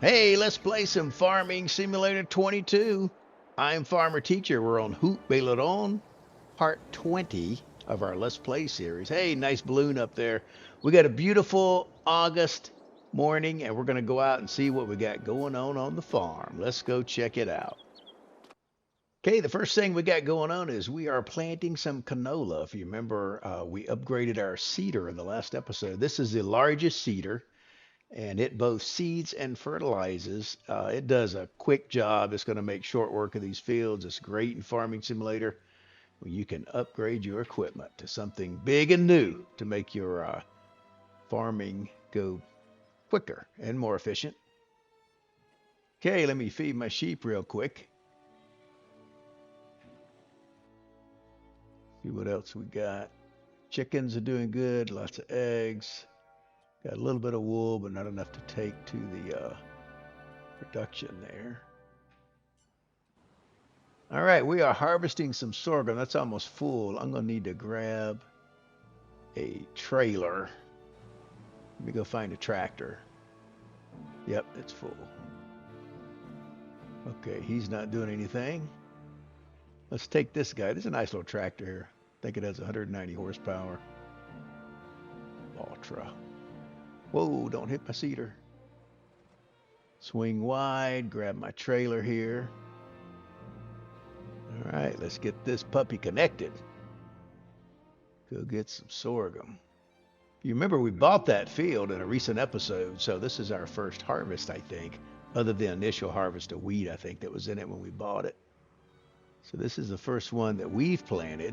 Hey, let's play some Farming Simulator 22. I'm Farmer Teacher. We're on Haut Beyleron, part 20 of our Let's Play series. Hey, nice balloon up there. We got a beautiful August morning, and we're going to go out and see what we got going on the farm. Let's go check it out. Okay, the first thing we got going on is we are planting some canola. If you remember, we upgraded our seeder in the last episode. This is the largest seeder, and it both seeds and fertilizes. It does a quick job. It's going to make short work of these fields. It's great in Farming Simulator where you can upgrade your equipment to something big and new to make your farming go quicker and more efficient. Okay, let me feed my sheep real quick. See what else we got. Chickens are doing good. Lots of eggs. Got a little bit of wool, but not enough to take to the production there. All right, we are harvesting some sorghum. That's almost full. I'm going to need to grab a trailer. Let me go find a tractor. Yep, it's full. Okay, he's not doing anything. Let's take this guy. This is a nice little tractor here. I think it has 190 horsepower. Ultra. Whoa, don't hit my seeder. Swing wide, grab my trailer here. All right, let's get this puppy connected. Go get some sorghum. You remember we bought that field in a recent episode, so this is our first harvest, I think, other than the initial harvest of wheat, I think, that was in it when we bought it. So this is the first one that we've planted.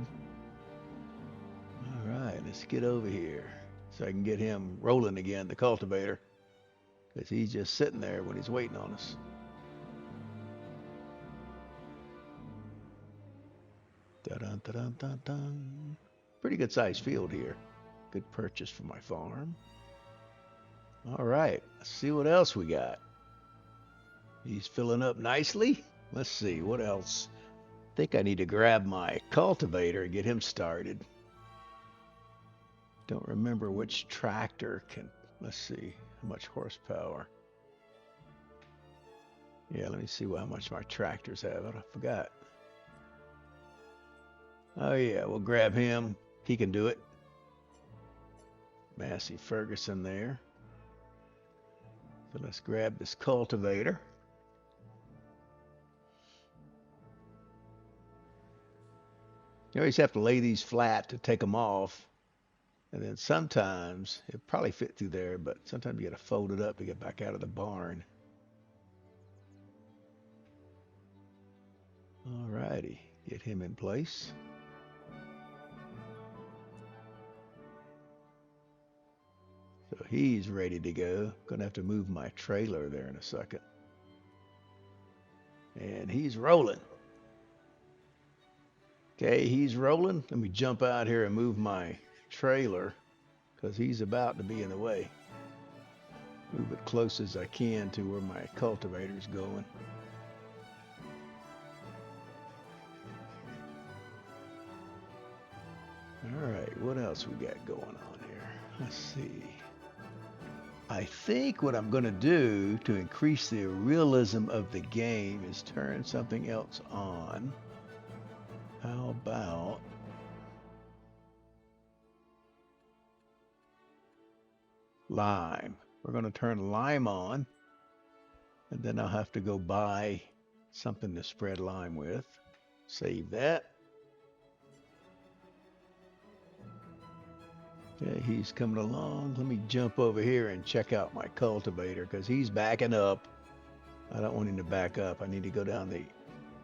All right, let's get over here so I can get him rolling again, the cultivator, because he's just sitting there when he's waiting on us. Dun, dun, dun, dun, dun. Pretty good sized field here. Good purchase for my farm. All right, let's see what else we got. He's filling up nicely. Let's see, what else? I think I need to grab my cultivator and get him started. Don't remember which tractor can, let's see, how much horsepower. Yeah, let me see how much my tractors have. I forgot. Oh yeah, we'll grab him. He can do it. Massey Ferguson there. So let's grab this cultivator. You always have to lay these flat to take them off. And then sometimes, it'll probably fit through there, but sometimes you got to fold it up to get back out of the barn. All righty, get him in place. So he's ready to go. Gonna have to move my trailer there in a second. And he's rolling. Okay, he's rolling. Let me jump out here and move my trailer because he's about to be in the way. Move it close as I can to where my cultivator's going. All right, what else we got going on here? Let's see. I think what I'm going to do to increase the realism of the game is turn something else on. How about lime? We're going to turn lime on, and then I'll have to go buy something to spread lime with. Save that. Okay, he's coming along. Let me jump over here and check out my cultivator because he's backing up. I don't want him to back up. I need to go down the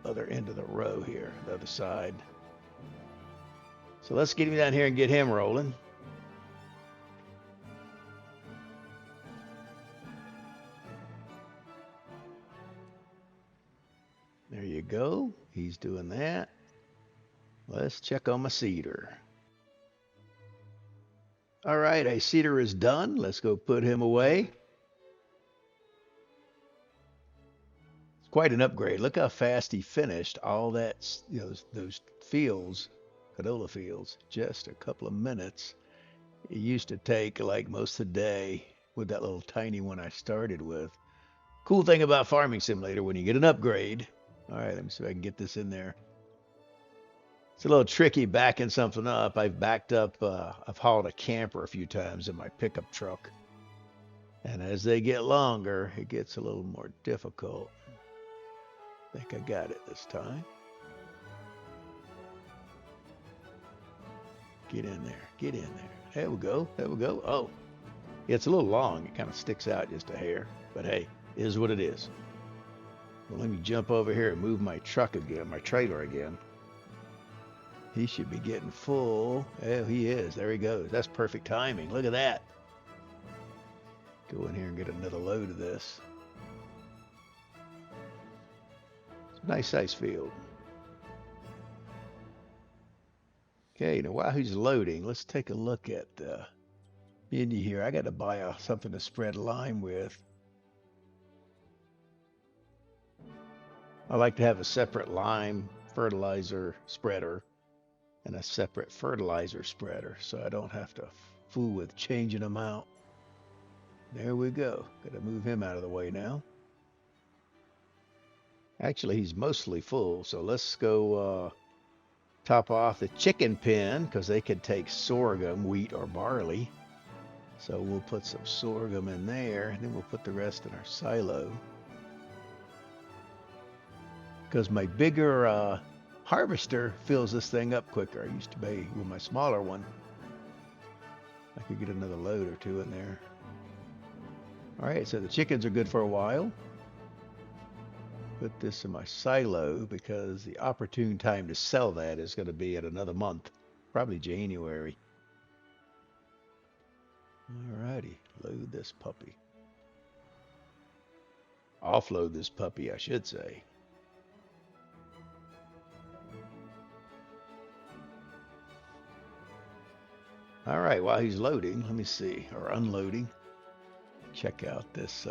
other end of the row here, the other side. So let's get him down here and get him rolling. There you go. He's doing that. Let's check on my seeder. All right, a seeder is done. Let's go put him away. It's quite an upgrade. Look how fast he finished all that, those fields, canola fields, just a couple of minutes. It used to take like most of the day with that little tiny one I started with. Cool thing about Farming Simulator, when you get an upgrade, all right, let me see if I can get this in there. It's a little tricky backing something up. I've backed up, I've hauled a camper a few times in my pickup truck. And as they get longer, it gets a little more difficult. I think I got it this time. Get in there, get in there. There we go, there we go. Oh, it's a little long. It kind of sticks out just a hair. But hey, it is what it is. Well, let me jump over here and move my truck again, my trailer again. He should be getting full. Oh, he is. There he goes. That's perfect timing. Look at that. Go in here and get another load of this. It's a nice size field. Okay, now while he's loading, let's take a look at the menu here. I got to buy something to spread lime with. I like to have a separate lime fertilizer spreader and a separate fertilizer spreader, so I don't have to fool with changing them out. There we go. Got to move him out of the way now. Actually, he's mostly full, so let's go top off the chicken pen, because they could take sorghum, wheat, or barley. So we'll put some sorghum in there, and then we'll put the rest in our silo. Because my bigger harvester fills this thing up quicker. I used to be with my smaller one. I could get another load or two in there. All right, so the chickens are good for a while. Put this in my silo because the opportune time to sell that is going to be at another month, probably January. All righty, load this puppy. Offload this puppy, I should say. All right, while he's loading, let me see, or unloading. Check out this,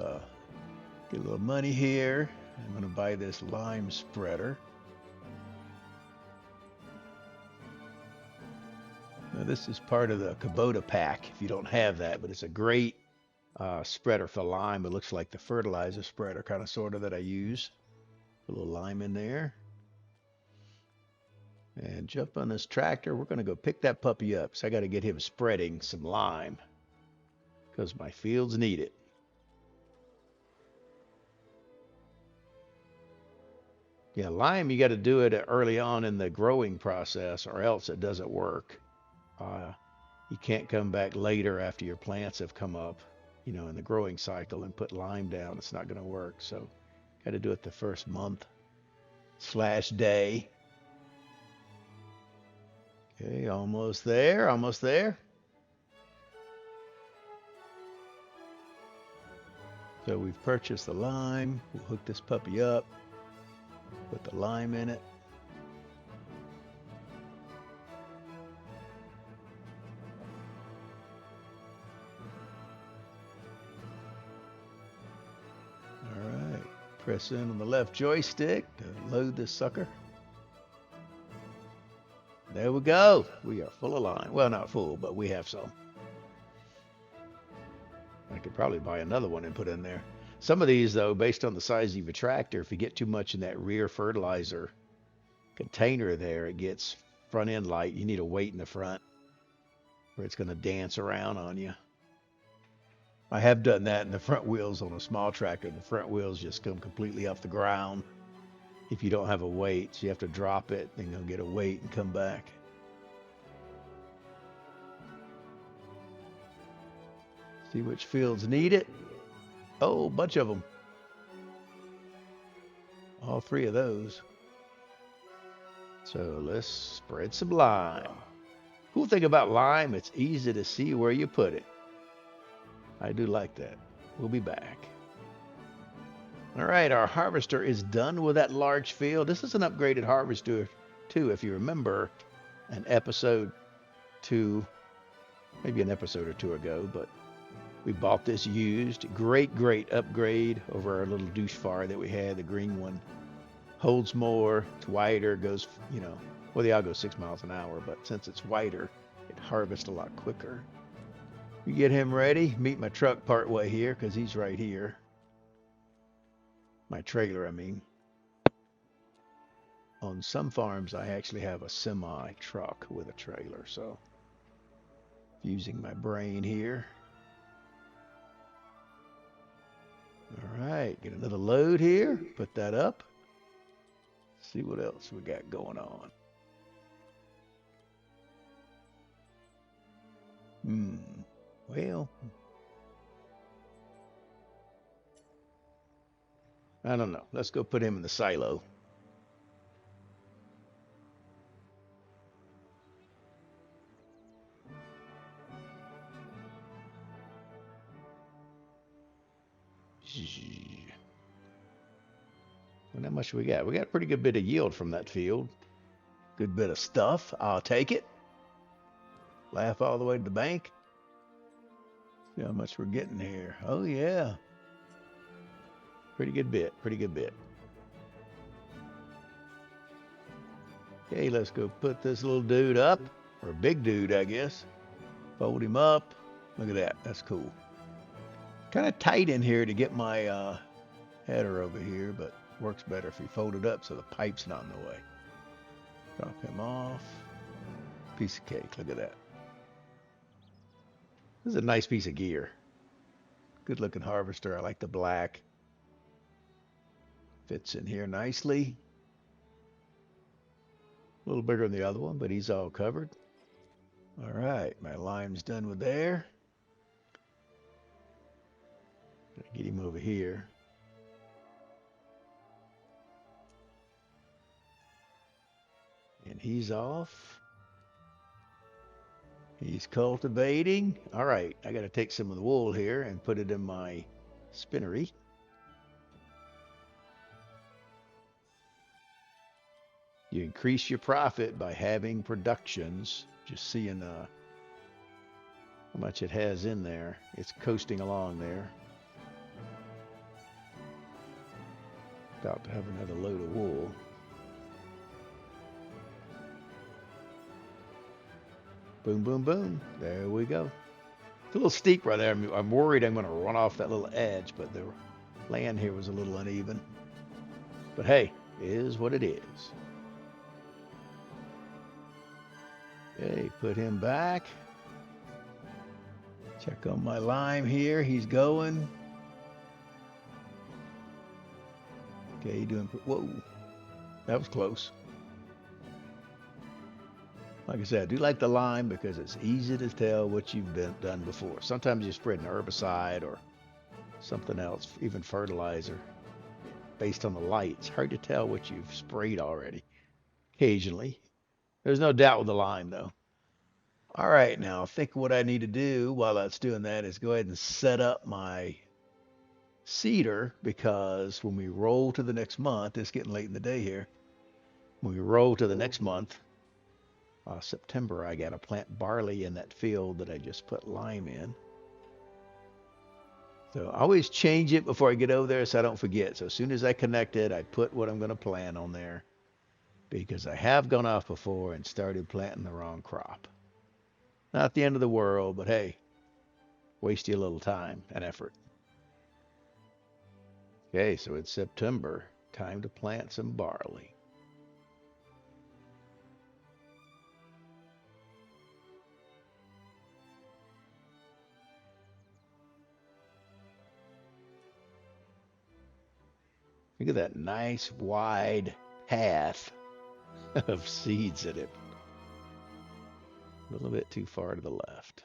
get a little money here. I'm going to buy this lime spreader. Now, this is part of the Kubota pack, if you don't have that, but it's a great spreader for lime. It looks like the fertilizer spreader, kind of sort of, that I use. Put a little lime in there. And jump on this tractor. We're going to go pick that puppy up. So I got to get him spreading some lime because my fields need it. Yeah, lime, you got to do it early on in the growing process or else it doesn't work. You can't come back later after your plants have come up, you know, in the growing cycle and put lime down. It's not going to work. So got to do it the first month / day. Okay, almost there, almost there. So we've purchased the lime. We'll hook this puppy up, put the lime in it. All right, press in on the left joystick to load this sucker. There we go. We are full of lime. Well, not full, but we have some. I could probably buy another one and put in there. Some of these, though, based on the size of your tractor, if you get too much in that rear fertilizer container there, it gets front end light. You need a weight in the front where it's going to dance around on you. I have done that in the front wheels on a small tractor. The front wheels just come completely off the ground. If you don't have a weight, so you have to drop it, then go get a weight and come back. See which fields need it. Oh, a bunch of them. All 3 of those. So let's spread some lime. Cool thing about lime, it's easy to see where you put it. I do like that. We'll be back. All right, our harvester is done with that large field. This is an upgraded harvester too, if you remember an episode 2, maybe an episode or 2 ago, but we bought this used. Great upgrade over our little douche fire that we had, the green one. Holds more, it's wider, goes, you know, well, they all go 6 miles an hour, but since it's wider, it harvests a lot quicker. We get him ready, meet my truck part way here, because he's right here. My trailer, I mean. On some farms, I actually have a semi truck with a trailer, so using my brain here. All right, get another load here. Put that up. See what else we got going on. Well, I don't know. Let's go put him in the silo. And how much we got? We got a pretty good bit of yield from that field. Good bit of stuff. I'll take it. Laugh all the way to the bank. See how much we're getting here. Oh, yeah. Pretty good bit. Pretty good bit. Okay, let's go put this little dude up. Or a big dude, I guess. Fold him up. Look at that. That's cool. Kind of tight in here to get my header over here, but works better if you fold it up so the pipe's not in the way. Drop him off. Piece of cake. Look at that. This is a nice piece of gear. Good looking harvester. I like the black. Fits in here nicely. A little bigger than the other one, but he's all covered. All right, my lime's done with there. Get him over here. And he's off. He's cultivating. All right, I got to take some of the wool here and put it in my spinnery. You increase your profit by having productions. Just seeing how much it has in there. It's coasting along there. About to have another load of wool. Boom, boom, boom. There we go. It's a little steep right there. I'm worried I'm going to run off that little edge, but the land here was a little uneven. But hey, it is what it is. Okay, put him back. Check on my lime here. He's going. Okay, doing. Whoa, that was close. Like I said, I do like the lime because it's easy to tell what you've done before. Sometimes you spread an herbicide or something else, even fertilizer, based on the light. It's hard to tell what you've sprayed already. Occasionally. There's no doubt with the lime, though. All right, now I think what I need to do while that's doing that is go ahead and set up my seeder, because when we roll to the next month, it's getting late in the day here. When we roll to the next month, September, I got to plant barley in that field that I just put lime in. So I always change it before I get over there so I don't forget. So as soon as I connect it, I put what I'm going to plant on there, because I have gone off before and started planting the wrong crop. Not the end of the world, but hey, waste you a little time and effort. Okay, so it's September. Time to plant some barley. Look at that nice wide path of seeds in it. A little bit too far to the left.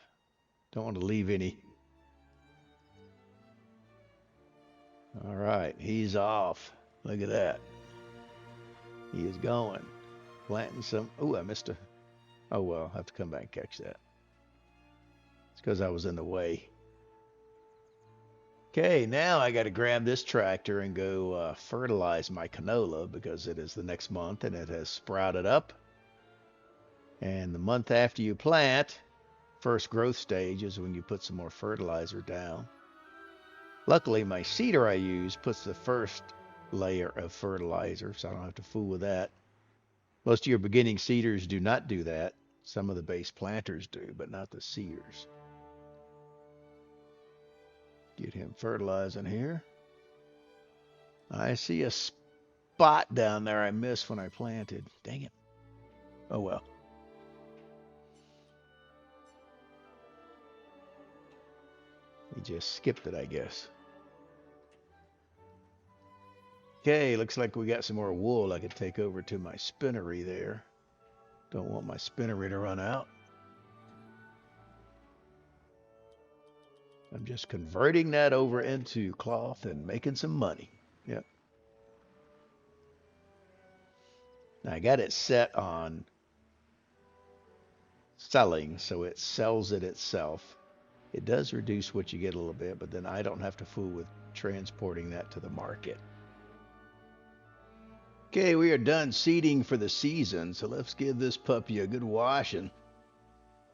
Don't want to leave any. All right, he's off. Look at that. He is going. Planting some. Oh, I missed a. Oh, well, I'll have to come back and catch that. It's because I was in the way. Okay, now I got to grab this tractor and go fertilize my canola, because it is the next month and it has sprouted up. And the month after you plant, first growth stage is when you put some more fertilizer down. Luckily, my seeder I use puts the first layer of fertilizer, so I don't have to fool with that. Most of your beginning seeders do not do that. Some of the base planters do, but not the seeders. Get him fertilizing here. I see a spot down there I missed when I planted. Dang it. Oh well. He just skipped it, I guess. Okay, looks like we got some more wool I could take over to my spinnery there. Don't want my spinnery to run out. I'm just converting that over into cloth and making some money. Yep. Now I got it set on selling, so it sells it itself. It does reduce what you get a little bit, but then I don't have to fool with transporting that to the market. Okay, we are done seeding for the season, so let's give this puppy a good washing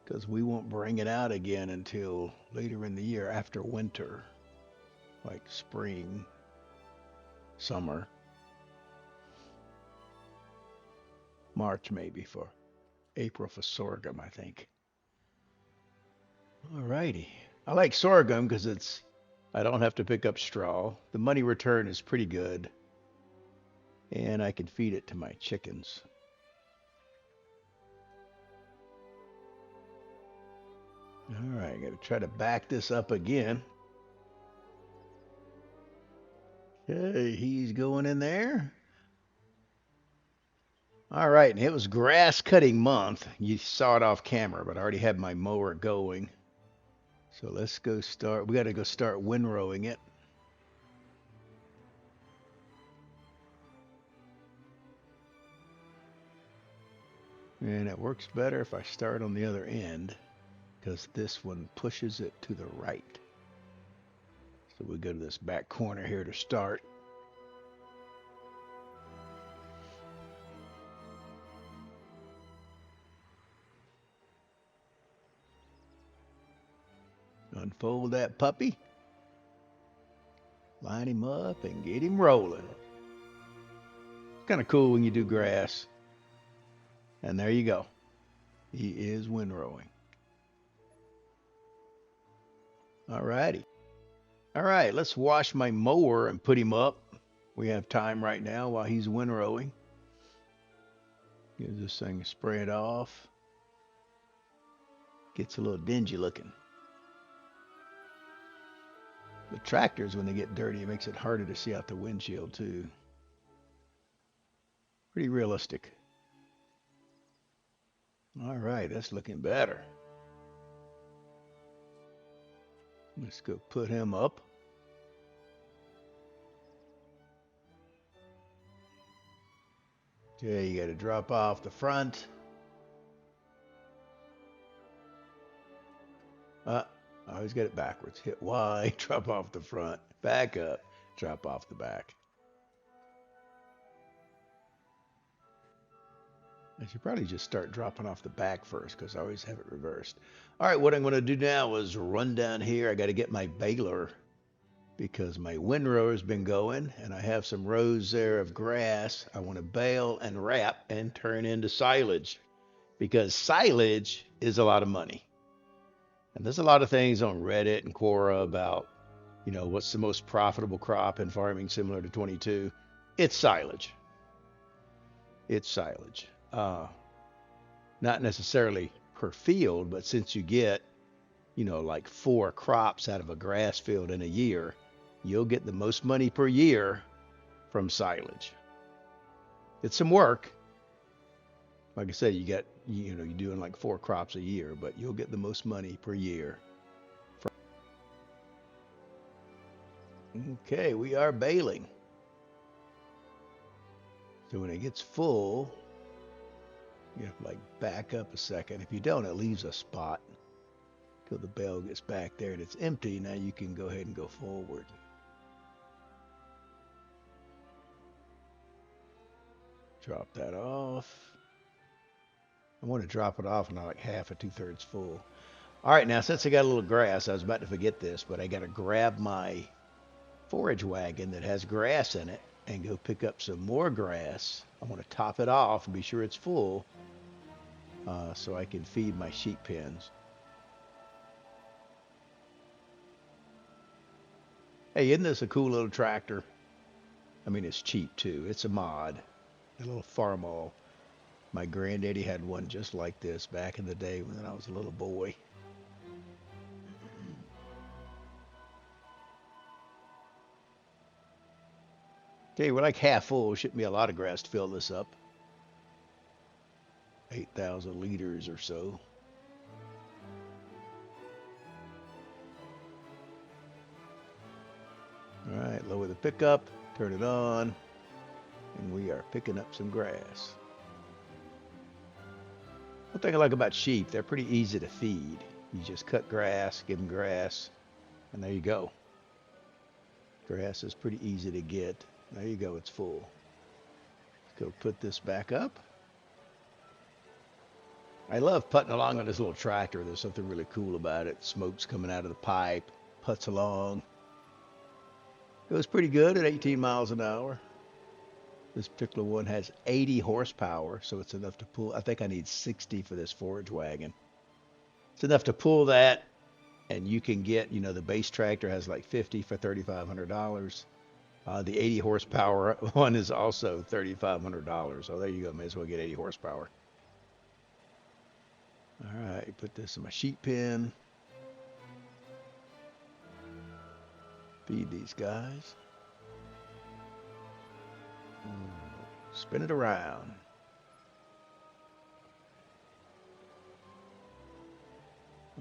because we won't bring it out again until later in the year after winter, like spring, summer, March maybe for April for sorghum, I think. All righty. I like sorghum because I don't have to pick up straw. The money return is pretty good. And I can feed it to my chickens. All right, got to try to back this up again. Okay, he's going in there. All right, and it was grass cutting month. You saw it off camera, but I already had my mower going. So let's go start. We got to go start windrowing it. And it works better if I start on the other end because this one pushes it to the right. So we go to this back corner here to start. Unfold that puppy. Line him up and get him rolling. Kind of cool when you do grass. And there you go. He is windrowing. All righty. All right, let's wash my mower and put him up. We have time right now while he's windrowing. Give this thing a spray it off. Gets a little dingy looking. The tractors, when they get dirty, it makes it harder to see out the windshield too. Pretty realistic. All right, that's looking better. Let's go put him up. Okay, you got to drop off the front. I always get it backwards. Hit Y, drop off the front, back up, drop off the back. I should probably just start dropping off the back first because I always have it reversed. All right, what I'm going to do now is run down here. I got to get my baler because my windrower's been going and I have some rows there of grass. I want to bale and wrap and turn into silage because silage is a lot of money. And there's a lot of things on Reddit and Quora about, what's the most profitable crop in farming similar to 22. It's silage. It's silage. Not necessarily per field, but since you get, like 4 crops out of a grass field in a year, you'll get the most money per year from silage. It's some work. Like I said, you're doing like 4 crops a year, but you'll get the most money per year. Okay, we are baling. So when it gets full, you have to like back up a second. If you don't, it leaves a spot till the bale gets back there and it's empty. Now you can go ahead and go forward. Drop that off. I want to drop it off not like half or 2/3 full. All right, now since I got a little grass, I was about to forget this, but I got to grab my forage wagon that has grass in it and go pick up some more grass. I want to top it off and be sure it's full so I can feed my sheep pens. Hey, isn't this a cool little tractor? I mean, it's cheap too. It's a mod, a little Farmall. My granddaddy had one just like this back in the day when I was a little boy. Okay, we're like half full. Shouldn't be a lot of grass to fill this up. 8,000 liters or so. All right, lower the pickup, turn it on, and we are picking up some grass. One thing I like about sheep, they're pretty easy to feed. You just cut grass, give them grass, and there you go. Grass is pretty easy to get. There you go, it's full. Let's go put this back up. I love putting along on this little tractor. There's something really cool about it. Smoke's coming out of the pipe, puts along. Goes pretty good at 18 miles an hour. This particular one has 80 horsepower, so it's enough to pull. I think I need 60 for this forage wagon. It's enough to pull that, and you can get, the base tractor has like 50 for $3,500. The 80 horsepower one is also $3,500. So there you go. May as well get 80 horsepower. All right, put this in my sheep pen. Feed these guys. Spin it around.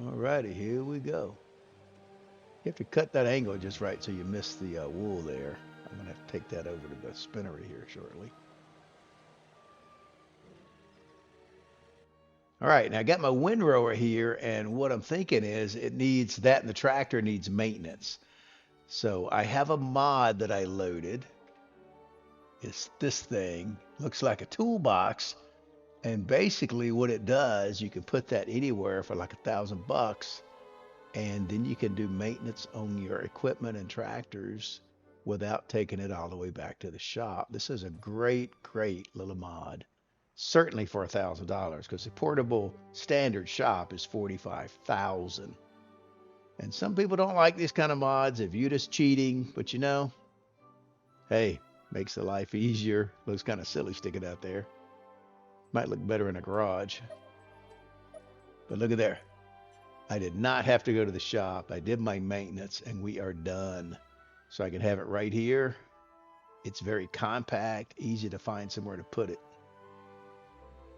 Alrighty, here we go. You have to cut that angle just right so you miss the wool there. I'm going to have to take that over to the spinnery here shortly. All right, now I got my windrower here, and what I'm thinking is it needs that, and the tractor needs maintenance. So I have a mod that I loaded. It's this thing. Looks like a toolbox, and basically what it does, you can put that anywhere for like $1,000, and then you can do maintenance on your equipment and tractors without taking it all the way back to the shop. This is a great little mod. Certainly for $1,000, because the portable standard shop is $45,000. And some people don't like these kind of mods. They view it as cheating, but hey, makes the life easier. Looks kind of silly sticking out there. Might look better in a garage. But look at there. I did not have to go to the shop. I did my maintenance, and we are done. So I can have it right here. It's very compact, easy to find somewhere to put it.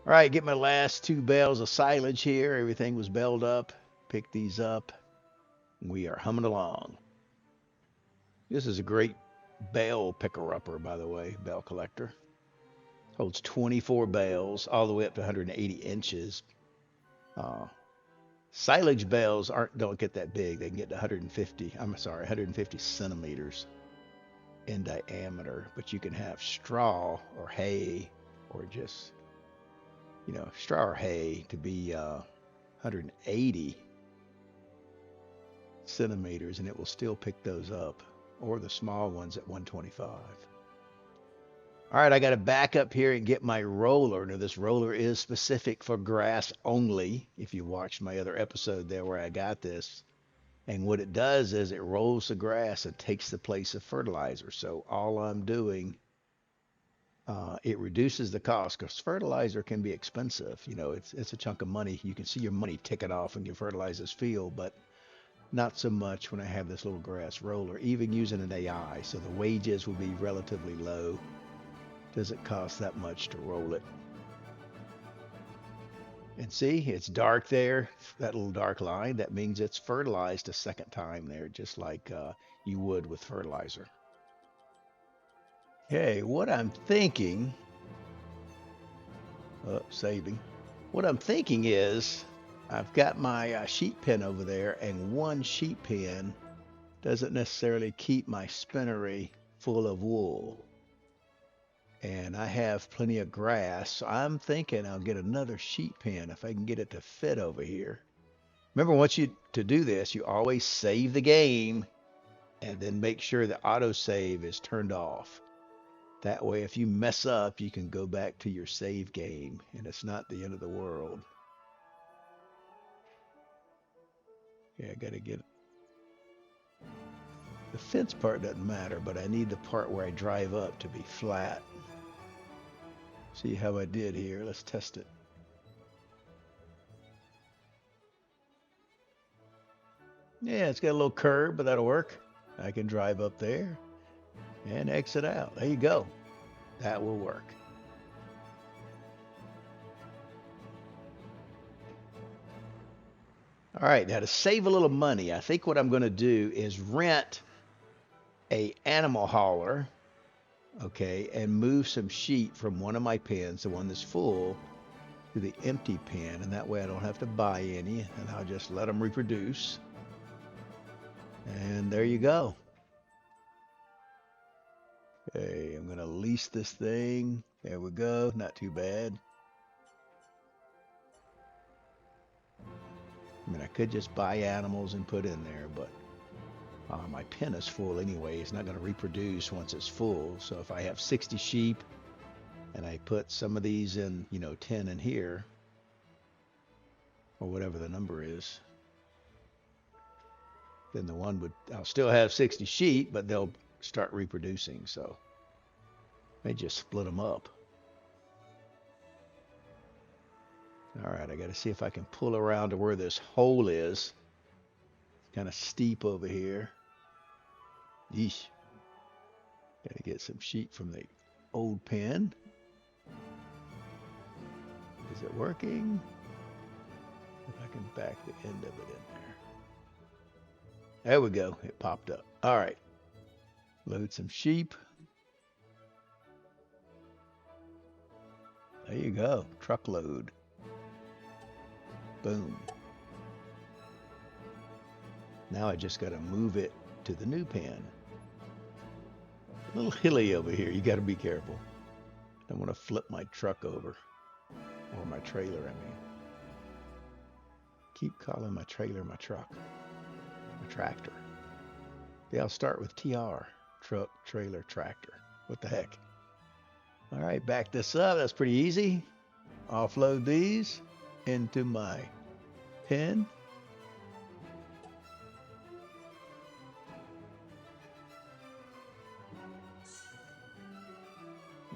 All right, get my last 2 bales of silage here. Everything was baled up. Pick these up. We are humming along. This is a great bale picker-upper, by the way, bale collector. Holds 24 bales, all the way up to 180 inches. Silage bales don't get that big. They can get to 150 centimeters in diameter. But you can have straw or hay, or just straw or hay to be 180 centimeters, and it will still pick those up, or the small ones at 125. All right, I got to back up here and get my roller. Now, this roller is specific for grass only. If you watched my other episode there where I got this, and what it does is it rolls the grass and takes the place of fertilizer. So all I'm doing, it reduces the cost, because fertilizer can be expensive. It's a chunk of money. You can see your money ticking off when you fertilize this field, but not so much when I have this little grass roller, even using an AI. So the wages will be relatively low. Doesn't cost that much to roll it. And see, it's dark there, that little dark line. That means it's fertilized a second time there, just like you would with fertilizer. Okay, what I'm thinking, saving. What I'm thinking is, I've got my sheep pen over there, and one sheep pen doesn't necessarily keep my spinnery full of wool. And I have plenty of grass, so I'm thinking I'll get another sheep pen if I can get it to fit over here. Remember, once you to do this, you always save the game, and then make sure the autosave is turned off. That way, if you mess up, you can go back to your save game, and it's not the end of the world. Yeah, I gotta get The fence part doesn't matter, but I need the part where I drive up to be flat. See how I did here. Let's test it. Yeah, it's got a little curve, but that'll work. I can drive up there and exit out. There you go. That will work. All right, now to save a little money, I think what I'm going to do is rent a animal hauler, okay, and move some sheep from one of my pens, the one that's full, to the empty pen, and that way I don't have to buy any, and I'll just let them reproduce. And there you go. Okay, I'm going to lease this thing. There we go. Not too bad. I mean, I could just buy animals and put in there, but my pen is full anyway. It's not going to reproduce once it's full. So if I have 60 sheep and I put some of these in, 10 in here, or whatever the number is, then I'll still have 60 sheep, but they'll start reproducing. So I just split them up. All right, I got to see if I can pull around to where this hole is. It's kind of steep over here. Yeesh. Got to get some sheep from the old pen. Is it working? If I can back the end of it in there. There we go. It popped up. All right. Load some sheep. There you go. Truckload. Boom. Now I just got to move it to the new pen. A little hilly over here. You got to be careful. I don't want to flip my truck over. Or my trailer, I mean. Keep calling my trailer my truck. My tractor. Yeah, I'll start with TR. Truck, trailer, tractor. What the heck? All right, back this up. That's pretty easy. Offload these into my pen.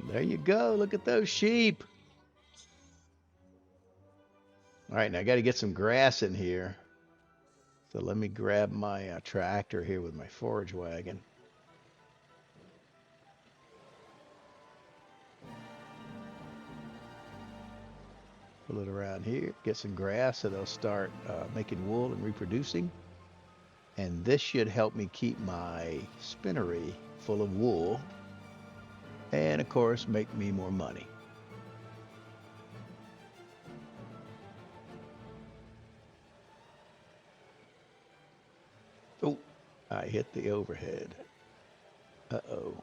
There you go. Look at those sheep. All right, now I got to get some grass in here. So let me grab my tractor here with my forage wagon. Pull it around here, get some grass so they'll start making wool and reproducing. And this should help me keep my spinnery full of wool. And of course, make me more money. Oh, I hit the overhead. Uh-oh.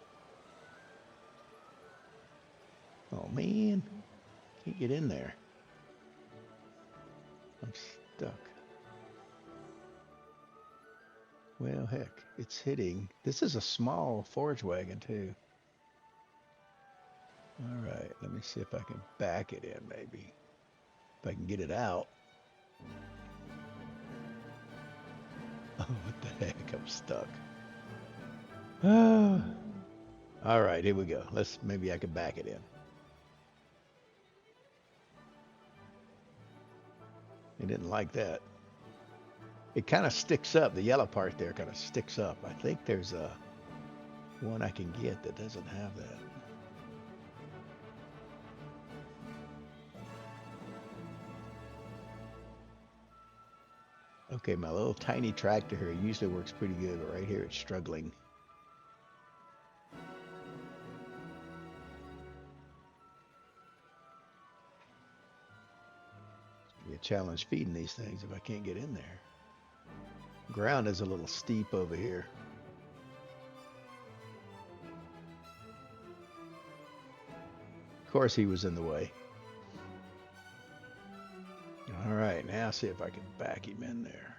Oh, man. Can't get in there. I'm stuck. Well, heck, it's hitting. This is a small forage wagon, too. All right, let me see if I can back it in, maybe. If I can get it out. Oh, what the heck? I'm stuck. Oh. All right, here we go. Maybe I can back it in. It didn't like that. It kind of sticks up. The yellow part there kind of sticks up. I think there's one I can get that doesn't have that. Okay, my little tiny tractor here usually works pretty good, but right here it's struggling. It's gonna be a challenge feeding these things if I can't get in there. Ground is a little steep over here. Of course he was in the way. All right, now see if I can back him in there.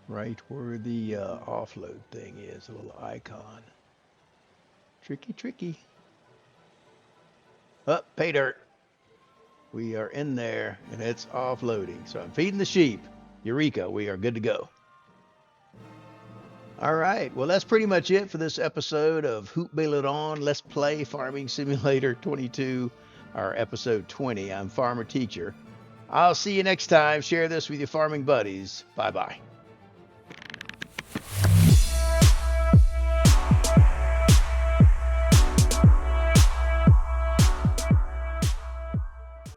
Right where the offload thing is, a little icon. Tricky, tricky. Up, pay dirt. We are in there, and it's offloading. So I'm feeding the sheep. Eureka, we are good to go. All right. Well, that's pretty much it for this episode of Haut Beyleron Let's Play Farming Simulator 22, our episode 20. I'm Farmer Teacher. I'll see you next time. Share this with your farming buddies. Bye bye.